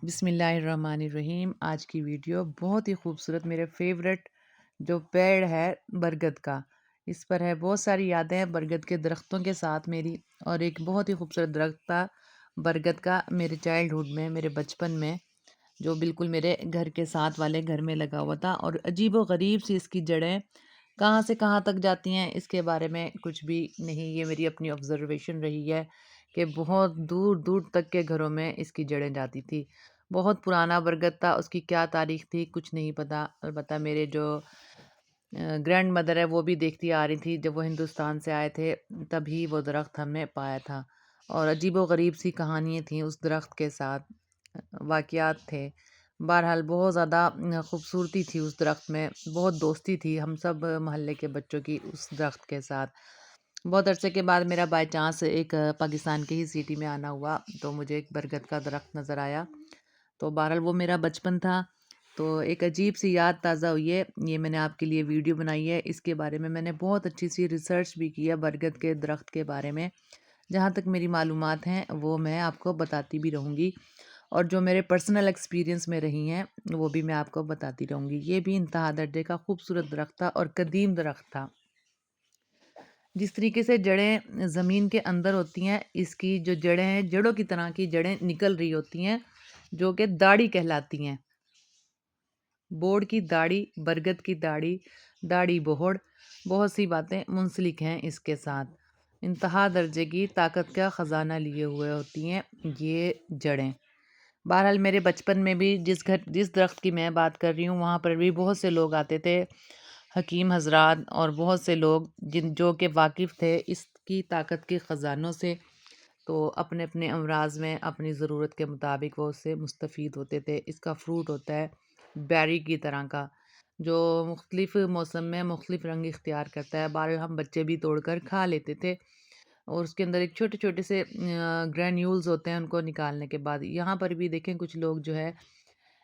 بسم اللہ الرحمن الرحیم۔ آج کی ویڈیو بہت ہی خوبصورت میرے فیورٹ جو پیڑ ہے برگد کا، اس پر ہے بہت ساری یادیں برگد کے درختوں کے ساتھ میری، اور ایک بہت ہی خوبصورت درخت تھا برگد کا میرے چائلڈ ہوڈ میں، میرے بچپن میں، جو بالکل میرے گھر کے ساتھ والے گھر میں لگا ہوا تھا، اور عجیب و غریب سی اس کی جڑیں کہاں سے کہاں تک جاتی ہیں اس کے بارے میں کچھ بھی نہیں، یہ میری اپنی آبزرویشن رہی ہے کہ بہت دور دور تک کے گھروں میں اس کی جڑیں جاتی تھی۔ بہت پرانا برگد تھا، اس کی کیا تاریخ تھی کچھ نہیں پتا، البتہ میرے جو گرینڈ مدر ہے وہ بھی دیکھتی آ رہی تھی، جب وہ ہندوستان سے آئے تھے تبھی وہ درخت ہم نے پایا تھا، اور عجیب و غریب سی کہانیاں تھیں اس درخت کے ساتھ، واقعات تھے۔ بہرحال بہت زیادہ خوبصورتی تھی اس درخت میں، بہت دوستی تھی ہم سب محلے کے بچوں کی اس درخت کے ساتھ۔ بہت عرصے کے بعد میرا بائی چانس ایک پاکستان کے ہی سٹی میں آنا ہوا، تو مجھے ایک برگد کا درخت نظر آیا، تو بہرحال وہ میرا بچپن تھا، تو ایک عجیب سی یاد تازہ ہوئی ہے۔ یہ میں نے آپ کے لیے ویڈیو بنائی ہے، اس کے بارے میں نے بہت اچھی سی ریسرچ بھی کی ہے برگد کے درخت کے بارے میں، جہاں تک میری معلومات ہیں وہ میں آپ کو بتاتی بھی رہوں گی، اور جو میرے پرسنل ایکسپیرینس میں رہی ہیں وہ بھی میں آپ کو بتاتی رہوں گی۔ یہ بھی انتہا درجے کا خوبصورت درخت تھا اور قدیم درخت تھا۔ جس طریقے سے جڑیں زمین کے اندر ہوتی ہیں، اس کی جو جڑیں ہیں جڑوں کی طرح کی جڑیں نکل رہی ہوتی ہیں، جو کہ داڑھی کہلاتی ہیں۔ بوڑ کی داڑھی، برگد کی داڑھی، داڑھی بوڑ، بہت سی باتیں منسلک ہیں اس کے ساتھ۔ انتہا درجے کی طاقت کا خزانہ لیے ہوئے ہوتی ہیں یہ جڑیں۔ بہرحال میرے بچپن میں بھی جس درخت کی میں بات کر رہی ہوں وہاں پر بھی بہت سے لوگ آتے تھے، حکیم حضرات اور بہت سے لوگ جو کہ واقف تھے اس کی طاقت کے خزانوں سے، تو اپنے اپنے امراض میں اپنی ضرورت کے مطابق وہ اس سے مستفید ہوتے تھے۔ اس کا فروٹ ہوتا ہے بیری کی طرح کا، جو مختلف موسم میں مختلف رنگ اختیار کرتا ہے، بہرحال ہم بچے بھی توڑ کر کھا لیتے تھے، اور اس کے اندر ایک چھوٹے چھوٹے سے گرینیولز ہوتے ہیں، ان کو نکالنے کے بعد یہاں پر بھی دیکھیں کچھ لوگ جو ہے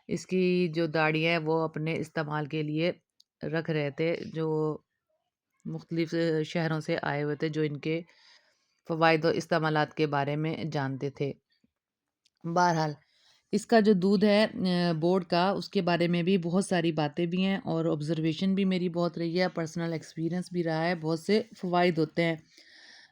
اس کی جو داڑھی ہے وہ اپنے استعمال کے لیے رکھ رہے تھے، جو مختلف شہروں سے آئے ہوئے تھے، جو ان کے فوائد و استعمالات کے بارے میں جانتے تھے۔ بہرحال اس کا جو دودھ ہے بورڈ کا، اس کے بارے میں بھی بہت ساری باتیں بھی ہیں، اور آبزرویشن بھی میری بہت رہی ہے، پرسنل ایکسپیرینس بھی رہا ہے، بہت سے فوائد ہوتے ہیں۔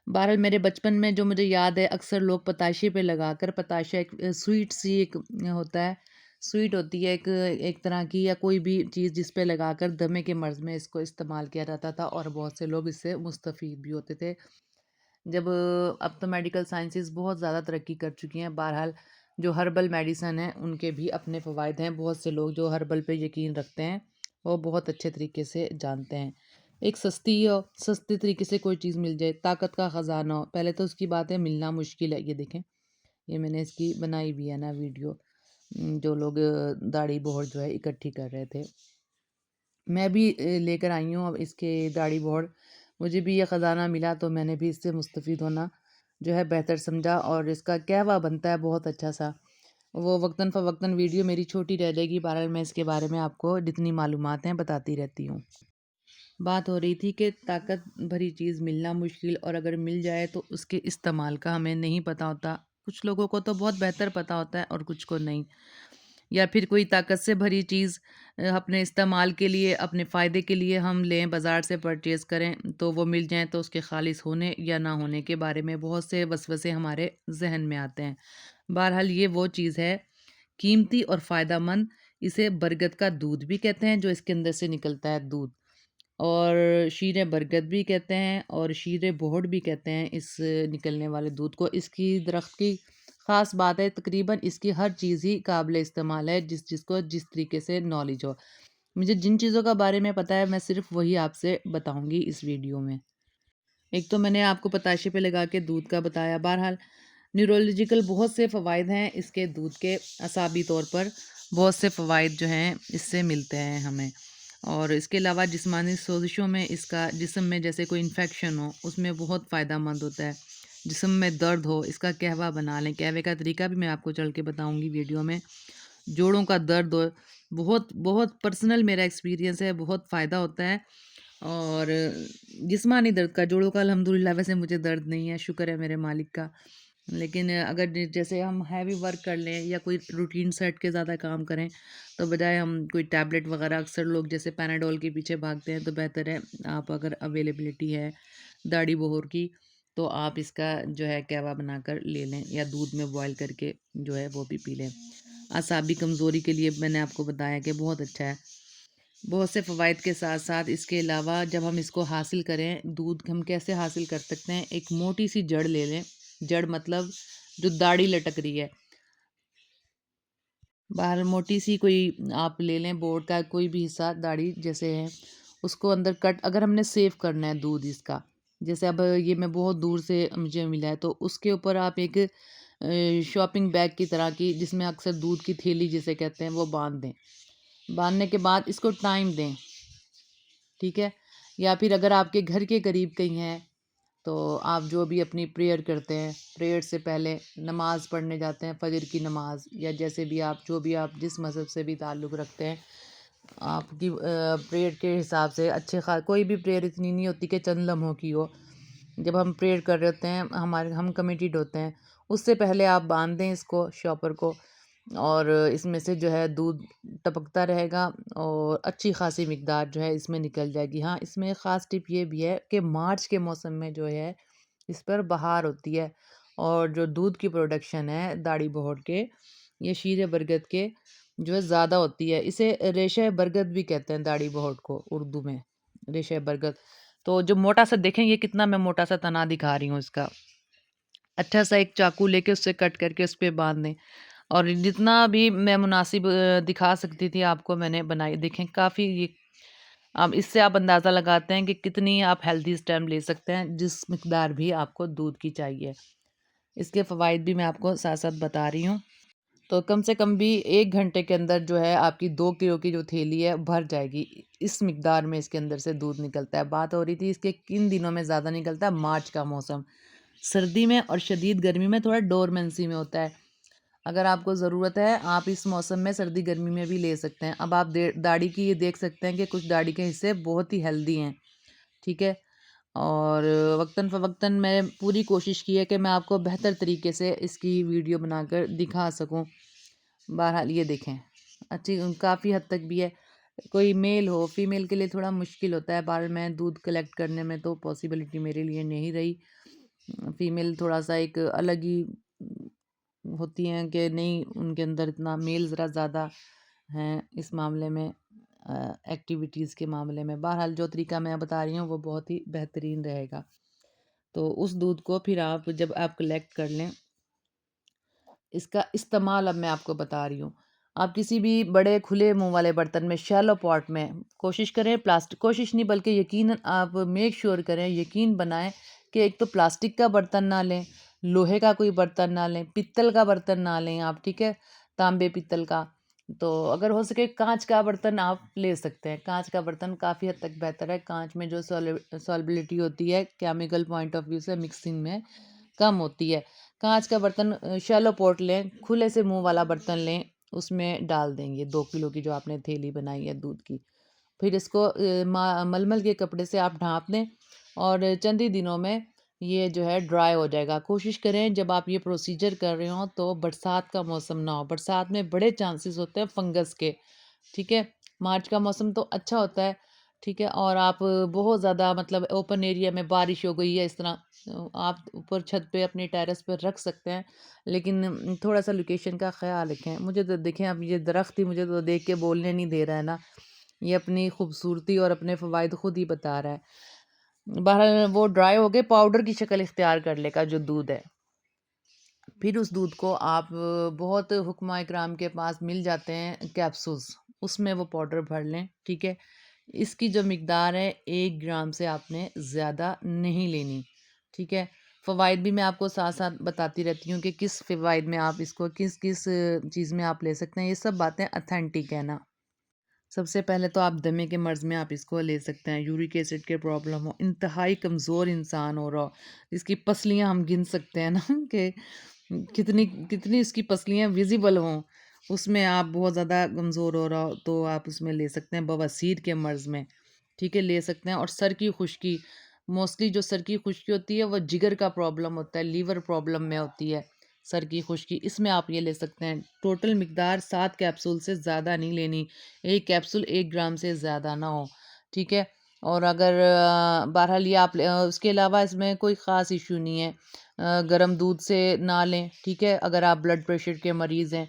بہرحال میرے بچپن میں جو مجھے یاد ہے، اکثر لوگ پتاشے پہ لگا کر، پتاشا ایک سویٹ سی ایک ہوتا ہے، سویٹ ہوتی ہے ایک طرح کی، یا کوئی بھی چیز جس پہ لگا کر دمے کے مرض میں اس کو استعمال کیا جاتا تھا، اور بہت سے لوگ اس سے مستفید بھی ہوتے تھے۔ جب اب تو میڈیکل سائنسز بہت زیادہ ترقی کر چکی ہیں، بہرحال جو ہربل میڈیسن ہیں ان کے بھی اپنے فوائد ہیں، بہت سے لوگ جو ہربل پہ یقین رکھتے ہیں وہ بہت اچھے طریقے سے جانتے ہیں۔ ایک سستی طریقے سے کوئی چیز مل جائے، طاقت کا خزانہ ہو، پہلے تو اس کی بات ہے ملنا مشکل ہے۔ یہ دیکھیں، یہ میں نے اس کی بنائی بھی ہے نا ویڈیو، جو لوگ داڑھی بہڑ جو ہے اکٹھی کر رہے تھے، میں بھی لے کر آئی ہوں اب اس کے داڑھی بہڑ، مجھے بھی یہ خزانہ ملا تو میں نے بھی اس سے مستفید ہونا جو ہے بہتر سمجھا، اور اس کا قہوہ بنتا ہے بہت اچھا سا، وہ وقتاً فوقتاً ویڈیو میری چھوٹی رہ جائے گی، بہرحال میں اس کے بارے میں آپ کو جتنی معلومات ہیں بتاتی رہتی ہوں۔ بات ہو رہی تھی کہ طاقت بھری چیز ملنا مشکل، اور اگر مل جائے تو اس کے استعمال کا ہمیں نہیں پتہ ہوتا، کچھ لوگوں کو تو بہت بہتر پتہ ہوتا ہے اور کچھ کو نہیں، یا پھر کوئی طاقت سے بھری چیز اپنے استعمال کے لیے، اپنے فائدے کے لیے ہم لیں، بازار سے پرچیز کریں، تو وہ مل جائیں تو اس کے خالص ہونے یا نہ ہونے کے بارے میں بہت سے وسوسے ہمارے ذہن میں آتے ہیں۔ بہرحال یہ وہ چیز ہے قیمتی اور فائدہ مند، اسے برگد کا دودھ بھی کہتے ہیں، جو اس کے اندر سے نکلتا ہے دودھ، اور شیر برگد بھی کہتے ہیں، اور شیر بہڑ بھی کہتے ہیں اس نکلنے والے دودھ کو۔ اس کی درخت کی خاص بات ہے تقریباً اس کی ہر چیز ہی قابل استعمال ہے، جس کو جس طریقے سے نالج ہو۔ مجھے جن چیزوں کا بارے میں پتہ ہے میں صرف وہی آپ سے بتاؤں گی اس ویڈیو میں۔ ایک تو میں نے آپ کو پتاشے پہ لگا کے دودھ کا بتایا، بہرحال نیورولوجیکل بہت سے فوائد ہیں اس کے دودھ کے، اعصابی طور پر بہت سے فوائد جو ہیں اس سے ملتے ہیں ہمیں، اور اس کے علاوہ جسمانی سوزشوں میں اس کا، جسم میں جیسے کوئی انفیکشن ہو اس میں بہت فائدہ مند ہوتا ہے، جسم میں درد ہو اس کا قہوہ بنا لیں، قہوے کا طریقہ بھی میں آپ کو چل کے بتاؤں گی ویڈیو میں، جوڑوں کا درد ہو، بہت بہت پرسنل میرا ایکسپیرینس ہے، بہت فائدہ ہوتا ہے، اور جسمانی درد کا، جوڑوں کا الحمدللہ ویسے مجھے درد نہیں ہے، شکر ہے میرے مالک کا، لیکن اگر جیسے ہم ہیوی ورک کر لیں یا کوئی روٹین سیٹ کے زیادہ کام کریں تو بجائے ہم کوئی ٹیبلٹ وغیرہ، اکثر لوگ جیسے پیناڈول کے پیچھے بھاگتے ہیں، تو بہتر ہے آپ اگر اویلیبلٹی ہے داڑھی بہور کی تو آپ اس کا جو ہے قہوہ بنا کر لے لیں یا دودھ میں بوائل کر کے جو ہے وہ بھی پی لیں۔ اعصابی کمزوری کے لیے میں نے آپ کو بتایا کہ بہت اچھا ہے، بہت سے فوائد کے ساتھ ساتھ اس کے علاوہ جب ہم اس کو حاصل کریں، دودھ ہم کیسے حاصل کر سکتے ہیں؟ ایک موٹی سی جڑ لے لیں، جڑ مطلب جو داڑھی لٹک رہی ہے، باہر موٹی سی کوئی آپ لے لیں، بورڈ کا کوئی بھی حصہ داڑھی جیسے ہے، اس کو اندر کٹ، اگر ہم نے سیو کرنا ہے دودھ اس کا، جیسے اب یہ میں بہت دور سے مجھے ملا ہے، تو اس کے اوپر آپ ایک شاپنگ بیگ کی طرح کی، جس میں اکثر دودھ کی تھیلی جسے کہتے ہیں، وہ باندھ دیں۔ باندھنے کے بعد اس کو ٹائم دیں، ٹھیک ہے؟ یا پھر اگر آپ کے گھر کے قریب کہیں ہیں تو آپ جو بھی اپنی پریئر کرتے ہیں، پریئر سے پہلے نماز پڑھنے جاتے ہیں، فجر کی نماز، یا جیسے بھی آپ جو بھی آپ جس مذہب سے بھی تعلق رکھتے ہیں، آپ کی پریئر کے حساب سے اچھے کوئی بھی پریئر اتنی نہیں ہوتی کہ چند لمحوں کی ہو۔ جب ہم پریئر کر رہے ہوتے ہیں، ہم کمیٹیڈ ہوتے ہیں، اس سے پہلے آپ باندھ دیں اس کو، شاپر کو، اور اس میں سے جو ہے دودھ ٹپکتا رہے گا اور اچھی خاصی مقدار جو ہے اس میں نکل جائے گی۔ ہاں، اس میں ایک خاص ٹپ یہ بھی ہے کہ مارچ کے موسم میں جو ہے اس پر بہار ہوتی ہے، اور جو دودھ کی پروڈکشن ہے داڑھی بہوڑ کے، یہ شیر برگد کے جو ہے زیادہ ہوتی ہے۔ اسے ریشہ برگد بھی کہتے ہیں داڑھی بہوڑ کو اردو میں، ریشہ برگد۔ تو جو موٹا سا دیکھیں، یہ کتنا میں موٹا سا تنا دکھا رہی ہوں اس کا، اچھا سا ایک چاقو لے کے اس سے کٹ کر کے اس پہ باندھ دیں، اور جتنا بھی میں مناسب دکھا سکتی تھی آپ کو میں نے بنائی، دیکھیں کافی یہ، اب اس سے آپ اندازہ لگاتے ہیں کہ کتنی آپ ہیلدی اسٹیم لے سکتے ہیں، جس مقدار بھی آپ کو دودھ کی چاہیے۔ اس کے فوائد بھی میں آپ کو ساتھ ساتھ بتا رہی ہوں۔ تو کم سے کم بھی 1 گھنٹے کے اندر جو ہے آپ کی 2 کلو کی جو تھیلی ہے بھر جائے گی، اس مقدار میں اس کے اندر سے دودھ نکلتا ہے۔ بات ہو رہی تھی اس کے کن دنوں میں زیادہ نکلتا ہے، مارچ کا موسم، سردی میں اور شدید گرمی میں تھوڑا ڈورمنسی میں ہوتا ہے۔ اگر آپ کو ضرورت ہے آپ اس موسم میں سردی گرمی میں بھی لے سکتے ہیں۔ اب آپ داڑھی کی یہ دیکھ سکتے ہیں کہ کچھ داڑھی کے حصے بہت ہی ہیلدی ہیں، ٹھیک ہے؟ اور وقتاً فوقتاً میں پوری کوشش کی ہے کہ میں آپ کو بہتر طریقے سے اس کی ویڈیو بنا کر دکھا سکوں۔ بہرحال یہ دیکھیں، اچھی کافی حد تک بھی ہے۔ کوئی میل ہو، فیمیل کے لیے تھوڑا مشکل ہوتا ہے، بہرحال میں دودھ کلیکٹ کرنے میں تو پاسیبلٹی میرے لیے نہیں رہی۔ فیمیل تھوڑا سا ایک الگ ہی ہوتی ہیں کہ نہیں، ان کے اندر اتنا، میل ذرا زیادہ ہیں اس معاملے میں، ایکٹیویٹیز کے معاملے میں۔ بہرحال جو طریقہ میں بتا رہی ہوں وہ بہت ہی بہترین رہے گا۔ تو اس دودھ کو پھر آپ جب آپ کلیکٹ کر لیں، اس کا استعمال اب میں آپ کو بتا رہی ہوں۔ آپ کسی بھی بڑے کھلے منہ والے برتن میں، شیلو پاٹ میں، کوشش کریں پلاسٹک، کوشش نہیں بلکہ یقیناً آپ میک شور کریں، یقین بنائیں کہ ایک تو پلاسٹک کا برتن نہ لیں، لوہے کا کوئی برتن نہ لیں، پتل کا برتن نہ لیں آپ، ٹھیک ہے؟ تانبے پتل کا، تو اگر ہو سکے کانچ کا برتن آپ لے سکتے ہیں۔ کانچ کا برتن کافی حد تک بہتر ہے، کانچ میں جو سالبلٹی ہوتی ہے کیمیکل پوائنٹ آف ویو سے مکسنگ میں کم ہوتی ہے۔ کانچ کا برتن، شیلو پوٹ لیں، کھلے سے منہ والا برتن لیں، اس میں ڈال دیں گے 2 کلو کی جو آپ نے تھیلی بنائی ہے دودھ کی۔ پھر اس کو ململ کے کپڑے سے آپ ڈھانپ دیں، اور چند ہی دنوں میں یہ جو ہے ڈرائی ہو جائے گا۔ کوشش کریں جب آپ یہ پروسیجر کر رہے ہوں تو برسات کا موسم نہ ہو، برسات میں بڑے چانسز ہوتے ہیں فنگس کے، ٹھیک ہے؟ مارچ کا موسم تو اچھا ہوتا ہے، ٹھیک ہے؟ اور آپ بہت زیادہ مطلب اوپن ایریا میں بارش ہو گئی ہے اس طرح، آپ اوپر چھت پہ اپنی ٹیرس پہ رکھ سکتے ہیں، لیکن تھوڑا سا لوکیشن کا خیال رکھیں۔ مجھے تو دیکھیں، اب یہ درخت ہی مجھے تو دیکھ کے بولنے نہیں دے رہا ہے نا، یہ اپنی خوبصورتی اور اپنے فوائد خود ہی بتا رہا ہے۔ بہرحال وہ ڈرائی ہو گئے، پاؤڈر کی شکل اختیار کر لے گا جو دودھ ہے۔ پھر اس دودھ کو آپ بہت حکماء اکرام کے پاس مل جاتے ہیں کیپسولز، اس میں وہ پاؤڈر بھر لیں، ٹھیک ہے؟ اس کی جو مقدار ہے 1 گرام سے آپ نے زیادہ نہیں لینی، ٹھیک ہے؟ فوائد بھی میں آپ کو ساتھ ساتھ بتاتی رہتی ہوں کہ کس فوائد میں آپ اس کو کس کس چیز میں آپ لے سکتے ہیں، یہ سب باتیں اتھینٹک ہے نا۔ سب سے پہلے تو آپ دمے کے مرض میں آپ اس کو لے سکتے ہیں، یورک ایسڈ کے پرابلم ہو، انتہائی کمزور انسان ہو رہا ہو، اس کی پسلیاں ہم گن سکتے ہیں نا کہ کتنی کتنی اس کی پسلیاں ویزیبل ہوں، اس میں آپ بہت زیادہ کمزور ہو رہا ہو تو آپ اس میں لے سکتے ہیں۔ بواسیر کے مرض میں، ٹھیک ہے، لے سکتے ہیں۔ اور سر کی خشکی، موسٹلی جو سر کی خشکی ہوتی ہے وہ جگر کا پرابلم ہوتا ہے، لیور پرابلم میں ہوتی ہے سر کی خشکی، اس میں آپ یہ لے سکتے ہیں۔ ٹوٹل مقدار 7 کیپسول سے زیادہ نہیں لینی، ایک کیپسول 1 گرام سے زیادہ نہ ہو، ٹھیک ہے؟ اور اگر بہرحال یہ آپ اس کے علاوہ اس میں کوئی خاص ایشو نہیں ہے، گرم دودھ سے نہ لیں، ٹھیک ہے؟ اگر آپ بلڈ پریشر کے مریض ہیں،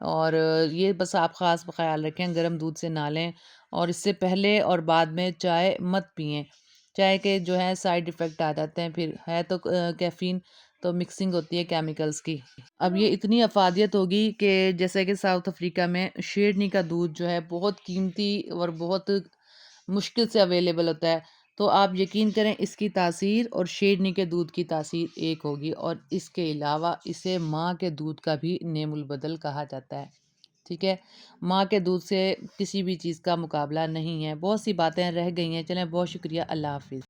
اور یہ بس آپ خاص خیال رکھیں گرم دودھ سے نہ لیں، اور اس سے پہلے اور بعد میں چائے مت پئیں، چائے کے جو ہے سائیڈ ایفیکٹ آ جاتے ہیں، پھر ہے تو کیفین تو مکسنگ ہوتی ہے کیمیکلز کی۔ اب یہ اتنی افادیت ہوگی کہ جیسے کہ ساؤتھ افریقہ میں شیرنی کا دودھ جو ہے بہت قیمتی اور بہت مشکل سے اویلیبل ہوتا ہے، تو آپ یقین کریں اس کی تاثیر اور شیرنی کے دودھ کی تاثیر ایک ہوگی، اور اس کے علاوہ اسے ماں کے دودھ کا بھی نعم البدل کہا جاتا ہے، ٹھیک ہے؟ ماں کے دودھ سے کسی بھی چیز کا مقابلہ نہیں ہے۔ بہت سی باتیں رہ گئی ہیں، چلیں بہت شکریہ، اللہ حافظ۔